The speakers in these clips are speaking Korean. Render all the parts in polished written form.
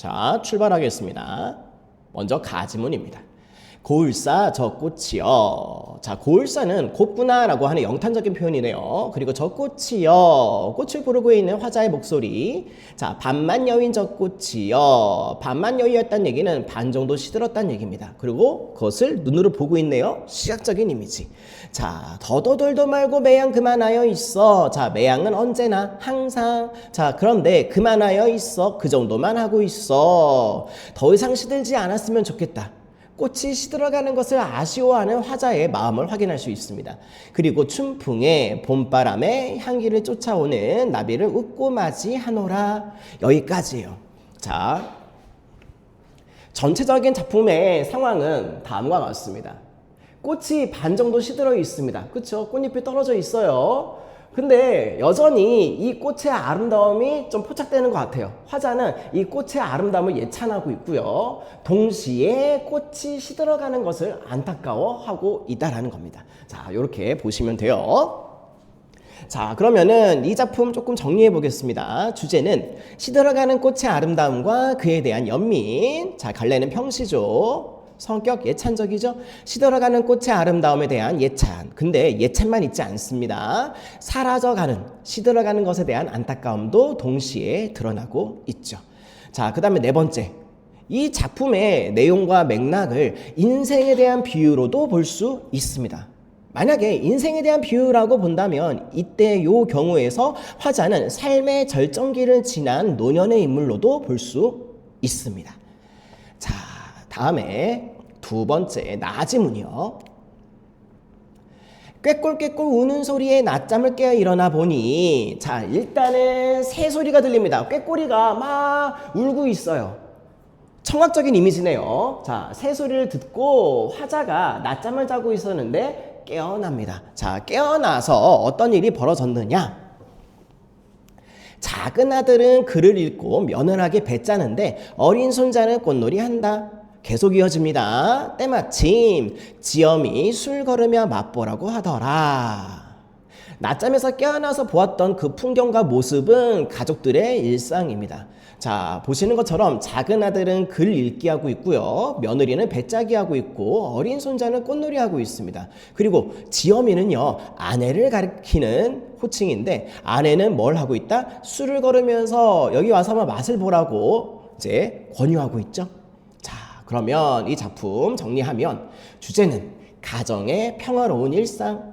자, 출발하겠습니다. 먼저 가지문입니다. 고을사 저 꽃이여. 자, 고을사는 곱구나라고 하는 영탄적인 표현이네요. 그리고 저 꽃이여, 꽃을 부르고 있는 화자의 목소리. 자, 반만 여인 저 꽃이여. 반만 여인이었다는 얘기는 반 정도 시들었다는 얘기입니다. 그리고 그것을 눈으로 보고 있네요. 시각적인 이미지. 자, 더더덜도 말고 매양 그만하여 있어. 자, 매양은 언제나 항상. 자, 그런데 그만하여 있어. 그 정도만 하고 있어. 더 이상 시들지 않았으면 좋겠다. 꽃이 시들어가는 것을 아쉬워하는 화자의 마음을 확인할 수 있습니다. 그리고 춘풍에 봄바람에 향기를 쫓아오는 나비를 웃고 맞이하노라. 여기까지예요. 자, 전체적인 작품의 상황은 다음과 같습니다. 꽃이 반 정도 시들어 있습니다. 그렇죠? 꽃잎이 떨어져 있어요. 근데 여전히 이 꽃의 아름다움이 좀 포착되는 것 같아요. 화자는 이 꽃의 아름다움을 예찬하고 있고요. 동시에 꽃이 시들어가는 것을 안타까워하고 있다라는 겁니다. 자, 이렇게 보시면 돼요. 자, 그러면은 이 작품 조금 정리해 보겠습니다. 주제는 시들어가는 꽃의 아름다움과 그에 대한 연민. 자, 갈래는 평시죠. 성격 예찬적이죠. 시들어가는 꽃의 아름다움에 대한 예찬. 근데 예찬만 있지 않습니다. 사라져가는, 시들어가는 것에 대한 안타까움도 동시에 드러나고 있죠. 자, 그 다음에 네 번째. 이 작품의 내용과 맥락을 인생에 대한 비유로도 볼 수 있습니다. 만약에 인생에 대한 비유라고 본다면 이때 요 경우에서 화자는 삶의 절정기를 지난 노년의 인물로도 볼 수 있습니다. 자, 다음에 두 번째 나지문이요. 꾀꿀꾀꿀 우는 소리에 낮잠을 깨어 일어나 보니, 자, 일단은 새소리가 들립니다. 꾀꼬리가 막 울고 있어요. 청각적인 이미지네요. 자, 새소리를 듣고 화자가 낮잠을 자고 있었는데 깨어납니다. 자, 깨어나서 어떤 일이 벌어졌느냐? 작은 아들은 글을 읽고 며느라게 배 짜는데 어린 손자는 꽃놀이 한다. 계속 이어집니다. 때마침 지엄이 술 걸으며 맛보라고 하더라. 낮잠에서 깨어나서 보았던 그 풍경과 모습은 가족들의 일상입니다. 자, 보시는 것처럼 작은 아들은 글 읽기 하고 있고요. 며느리는 배짜기 하고 있고 어린 손자는 꽃놀이 하고 있습니다. 그리고 지엄이는요, 아내를 가리키는 호칭인데 아내는 뭘 하고 있다? 술을 걸으면서 여기 와서 한번 맛을 보라고 이제 권유하고 있죠. 자, 그러면 이 작품 정리하면 주제는 가정의 평화로운 일상.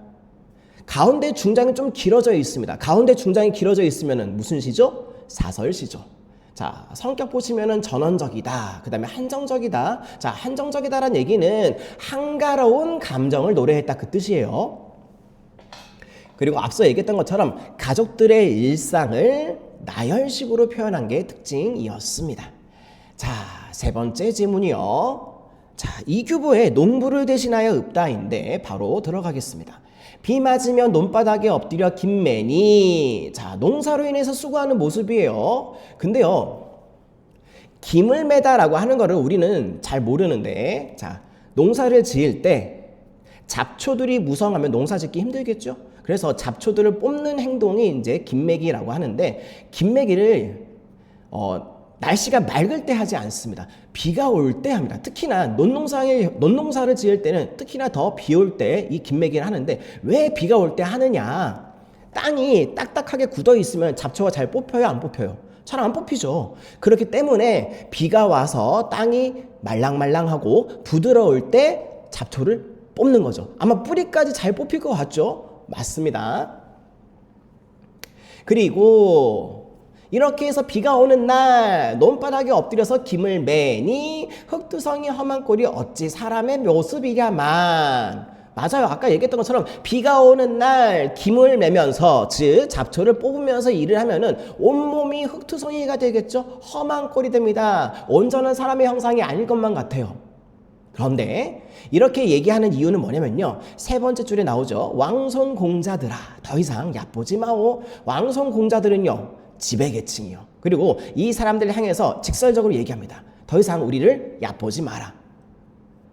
가운데 중장이 좀 길어져 있습니다. 가운데 중장이 길어져 있으면 무슨 시죠? 사설시죠. 자, 성격 보시면은 전원적이다. 그 다음에 한정적이다. 자, 한정적이다라는 얘기는 한가로운 감정을 노래했다 그 뜻이에요. 그리고 앞서 얘기했던 것처럼 가족들의 일상을 나열식으로 표현한 게 특징이었습니다. 자, 세 번째 지문이요. 자, 이규보의 농부를 대신하여 읍다인데 바로 들어가겠습니다. 비 맞으면 논바닥에 엎드려 김매니. 자, 농사로 인해서 수고하는 모습이에요. 근데요, 김을 매다라고 하는 거를 우리는 잘 모르는데, 자, 농사를 지을 때 잡초들이 무성하면 농사 짓기 힘들겠죠? 그래서 잡초들을 뽑는 행동이 이제 김매기라고 하는데, 김매기를 날씨가 맑을 때 하지 않습니다. 비가 올 때 합니다. 특히나 논농사를 지을 때는 특히나 더 비 올 때 이 김매기를 하는데, 왜 비가 올 때 하느냐? 땅이 딱딱하게 굳어 있으면 잡초가 잘 뽑혀요, 안 뽑혀요? 잘 안 뽑히죠. 그렇기 때문에 비가 와서 땅이 말랑말랑하고 부드러울 때 잡초를 뽑는 거죠. 아마 뿌리까지 잘 뽑힐 것 같죠? 맞습니다. 그리고 이렇게 해서 비가 오는 날 논바닥에 엎드려서 김을 매니 흙두성이 험한 꼴이 어찌 사람의 모습이랴만. 맞아요. 아까 얘기했던 것처럼 비가 오는 날 김을 매면서, 즉 잡초를 뽑으면서 일을 하면은 온몸이 흙투성이가 되겠죠. 험한 꼴이 됩니다. 온전한 사람의 형상이 아닐 것만 같아요. 그런데 이렇게 얘기하는 이유는 뭐냐면요, 세 번째 줄에 나오죠. 왕손공자들아 더 이상 얕보지 마오. 왕손공자들은요, 지배계층이요. 그리고 이 사람들을 향해서 직설적으로 얘기합니다. 더 이상 우리를 얕보지 마라.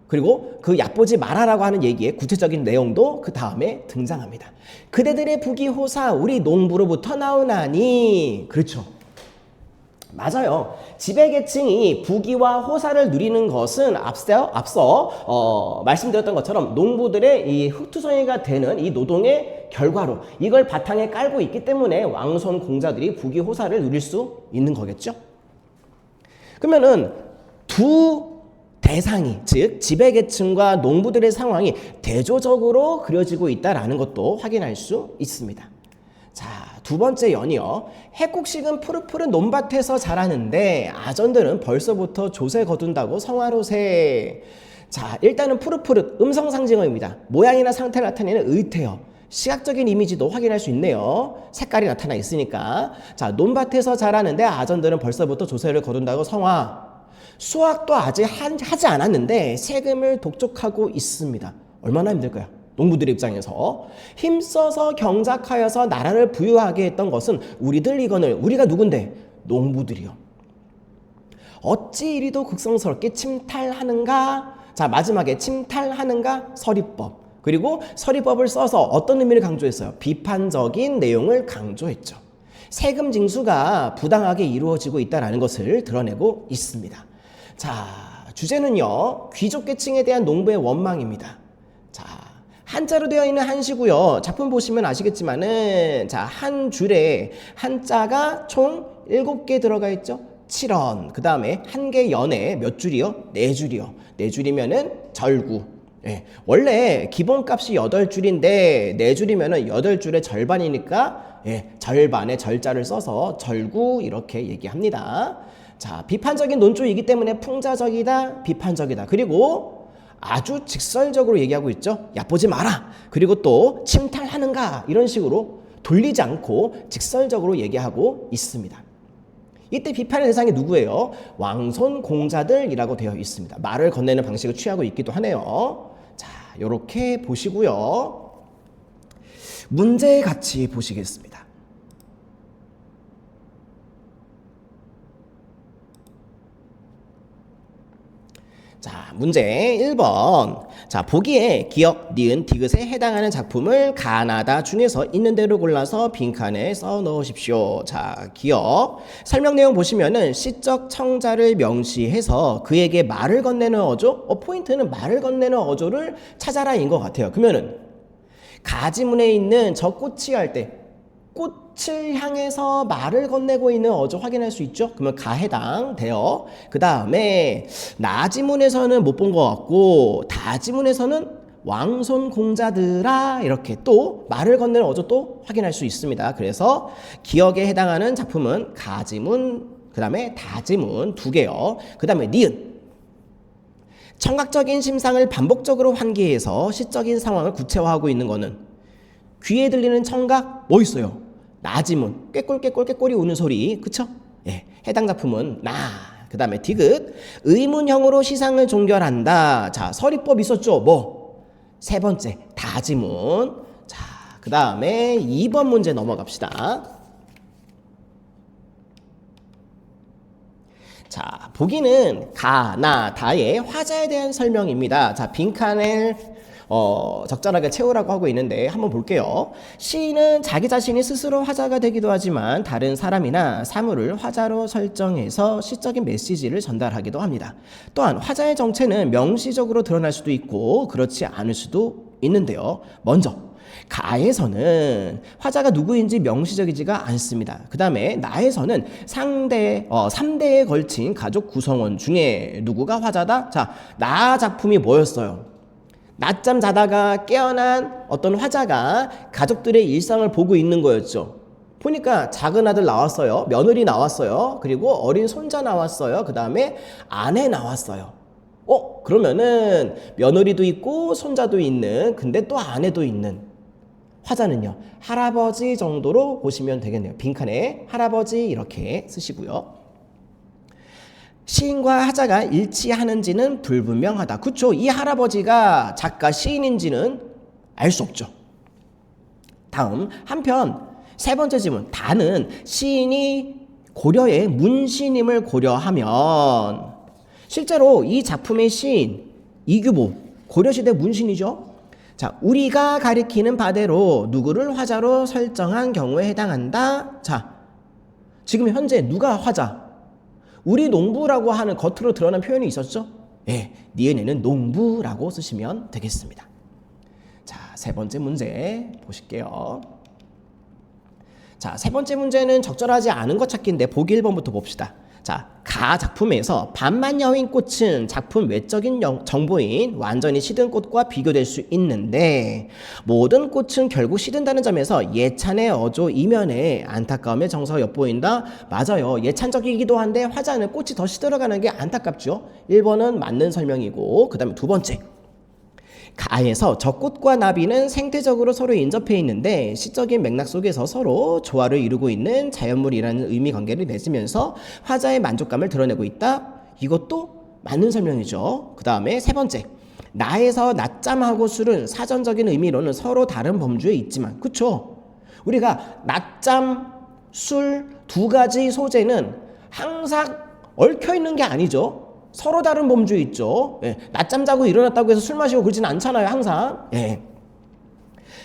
그리고 그 얕보지 마라라고 하는 얘기의 구체적인 내용도 그 다음에 등장합니다. 그대들의 부귀호사 우리 농부로부터 나오나니. 그렇죠. 맞아요. 지배계층이 부귀와 호사를 누리는 것은 앞서 말씀드렸던 것처럼 농부들의 이 흙투성이가 되는 이 노동의 결과로 이걸 바탕에 깔고 있기 때문에 왕손 공자들이 부귀 호사를 누릴 수 있는 거겠죠. 그러면은 두 대상이, 즉 지배계층과 농부들의 상황이 대조적으로 그려지고 있다는 것도 확인할 수 있습니다. 자, 두 번째 연이요. 해국식은 푸릇푸릇 논밭에서 자라는데 아전들은 벌써부터 조세 거둔다고 성화로세. 자, 일단은 푸릇푸릇 음성상징어입니다. 모양이나 상태를 나타내는 의태어. 시각적인 이미지도 확인할 수 있네요. 색깔이 나타나 있으니까. 자, 논밭에서 자라는데 아전들은 벌써부터 조세를 거둔다고 성화. 수확도 아직 하지 않았는데 세금을 독촉하고 있습니다. 얼마나 힘들까요? 농부들의 입장에서 힘써서 경작하여서 나라를 부유하게 했던 것은 우리들 이거늘, 우리가 누군데? 농부들이요. 어찌 이리도 극성스럽게 침탈하는가? 자, 마지막에 침탈하는가? 서리법. 그리고 서리법을 써서 어떤 의미를 강조했어요? 비판적인 내용을 강조했죠. 세금 징수가 부당하게 이루어지고 있다는 것을 드러내고 있습니다. 자, 주제는요, 귀족계층에 대한 농부의 원망입니다. 자, 한자로 되어 있는 한시고요. 작품 보시면 아시겠지만은, 자, 한 줄에 한자가 총 7개 들어가 있죠. 7원. 그 다음에 한 개 연에 몇 줄이요? 4줄이요. 4줄이면은 절구. 예. 원래 기본값이 8줄인데 4줄이면은 8줄의 절반이니까, 예, 절반의 절자를 써서 절구 이렇게 얘기합니다. 자, 비판적인 논조이기 때문에 풍자적이다, 비판적이다. 그리고 아주 직설적으로 얘기하고 있죠. 얕보지 마라. 그리고 또 침탈하는가 이런 식으로 돌리지 않고 직설적으로 얘기하고 있습니다. 이때 비판의 대상이 누구예요? 왕손 공자들이라고 되어 있습니다. 말을 건네는 방식을 취하고 있기도 하네요. 자, 이렇게 보시고요. 문제 같이 보시겠습니다. 자, 문제 1번. 자, 보기에 기역, 니은, 디귿에 해당하는 작품을 가나다 중에서 있는 대로 골라서 빈칸에 써 넣으십시오. 자, 기역. 설명 내용 보시면은 시적 청자를 명시해서 그에게 말을 건네는 어조? 포인트는 말을 건네는 어조를 찾아라인 것 같아요. 그러면은 가지문에 있는 저 꽃이 할 때 꽃을 향해서 말을 건네고 있는 어조 확인할 수 있죠? 그러면 가 해당돼요. 그 다음에 나지문에서는 못 본 것 같고 다지문에서는 왕손 공자들아 이렇게 또 말을 건네는 어조 또 확인할 수 있습니다. 그래서 기역에 해당하는 작품은 가지문, 그 다음에 다지문 2개요. 그 다음에 니은. 청각적인 심상을 반복적으로 환기해서 시적인 상황을 구체화하고 있는 거는 귀에 들리는 청각 뭐 있어요? 나지문, 꾀꼴 우는 소리, 그쵸? 예, 해당 작품은 나. 그 다음에 디귿, 의문형으로 시상을 종결한다. 자, 서리법 있었죠? 뭐? 세 번째, 다지문. 자, 그 다음에 2번 문제 넘어갑시다. 자, 보기는 가, 나, 다의 화자에 대한 설명입니다. 자, 빈칸을 적절하게 채우라고 하고 있는데 한번 볼게요. 시인은 자기 자신이 스스로 화자가 되기도 하지만 다른 사람이나 사물을 화자로 설정해서 시적인 메시지를 전달하기도 합니다. 또한 화자의 정체는 명시적으로 드러날 수도 있고 그렇지 않을 수도 있는데요. 먼저 가에서는 화자가 누구인지 명시적이지가 않습니다. 그 다음에 나에서는 3대에 걸친 가족 구성원 중에 누구가 화자다? 자, 나 작품이 뭐였어요? 낮잠 자다가 깨어난 어떤 화자가 가족들의 일상을 보고 있는 거였죠. 보니까 작은 아들 나왔어요. 며느리 나왔어요. 그리고 어린 손자 나왔어요. 그 다음에 아내 나왔어요. 그러면은 며느리도 있고 손자도 있는, 근데 또 아내도 있는 화자는요, 할아버지 정도로 보시면 되겠네요. 빈칸에 할아버지 이렇게 쓰시고요. 시인과 화자가 일치하는지는 불분명하다. 그쵸? 이 할아버지가 작가 시인인지는 알 수 없죠. 다음, 한편 세 번째 질문. 다는 시인이 고려의 문신임을 고려하면 실제로 이 작품의 시인 이규보 고려시대 문신이죠. 자, 우리가 가리키는 바대로 누구를 화자로 설정한 경우에 해당한다. 자, 지금 현재 누가 화자? 우리 농부라고 하는 겉으로 드러난 표현이 있었죠? 예, 니은에는 농부라고 쓰시면 되겠습니다. 자, 세 번째 문제 보실게요. 자, 세 번째 문제는 적절하지 않은 것 찾기인데 보기 1번부터 봅시다. 자, 가 작품에서 반만 여인 꽃은 작품 외적인 정보인 완전히 시든 꽃과 비교될 수 있는데 모든 꽃은 결국 시든다는 점에서 예찬의 어조 이면에 안타까움의 정서가 엿보인다. 맞아요. 예찬적이기도 한데 화자는 꽃이 더 시들어가는 게 안타깝죠. 1번은 맞는 설명이고 그 다음에 두 번째 가에서 적꽃과 나비는 생태적으로 서로 인접해 있는데 시적인 맥락 속에서 서로 조화를 이루고 있는 자연물이라는 의미 관계를 맺으면서 화자의 만족감을 드러내고 있다. 이것도 맞는 설명이죠. 그 다음에 세 번째 나에서 낮잠하고 술은 사전적인 의미로는 서로 다른 범주에 있지만 그쵸? 우리가 낮잠, 술 두 가지 소재는 항상 얽혀 있는 게 아니죠. 서로 다른 범주에 있죠. 예, 낮잠 자고 일어났다고 해서 술 마시고 그러지는 않잖아요. 항상. 예.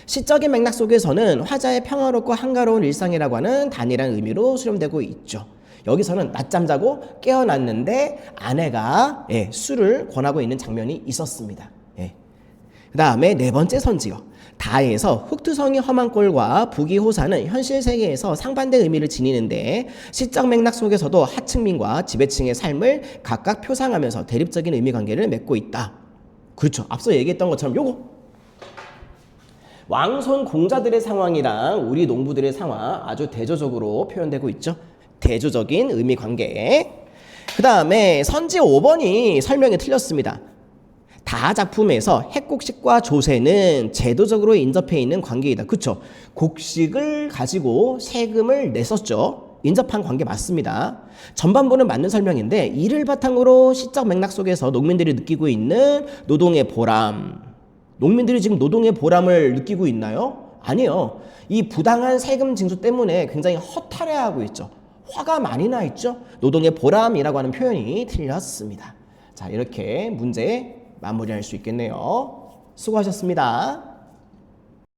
시적인 맥락 속에서는 화자의 평화롭고 한가로운 일상이라고 하는 단일한 의미로 수렴되고 있죠. 여기서는 낮잠 자고 깨어났는데 아내가 술을 권하고 있는 장면이 있었습니다. 그 다음에 네 번째 선지요. 다에서 흑투성이 험한 꼴과 부귀호사는 현실 세계에서 상반된 의미를 지니는데 시적 맥락 속에서도 하층민과 지배층의 삶을 각각 표상하면서 대립적인 의미 관계를 맺고 있다. 그렇죠. 앞서 얘기했던 것처럼 요거 왕손 공자들의 상황이랑 우리 농부들의 상황 아주 대조적으로 표현되고 있죠. 대조적인 의미 관계. 그 다음에 선지 5번이 설명이 틀렸습니다. 다 작품에서 핵곡식과 조세는 제도적으로 인접해 있는 관계이다. 그쵸? 곡식을 가지고 세금을 냈었죠. 인접한 관계 맞습니다. 전반부는 맞는 설명인데 이를 바탕으로 시적 맥락 속에서 농민들이 느끼고 있는 노동의 보람. 농민들이 지금 노동의 보람을 느끼고 있나요? 아니요. 이 부당한 세금 징수 때문에 굉장히 허탈해하고 있죠. 화가 많이 나 있죠. 노동의 보람이라고 하는 표현이 틀렸습니다. 자, 이렇게 문제 마무리할 수 있겠네요. 수고하셨습니다.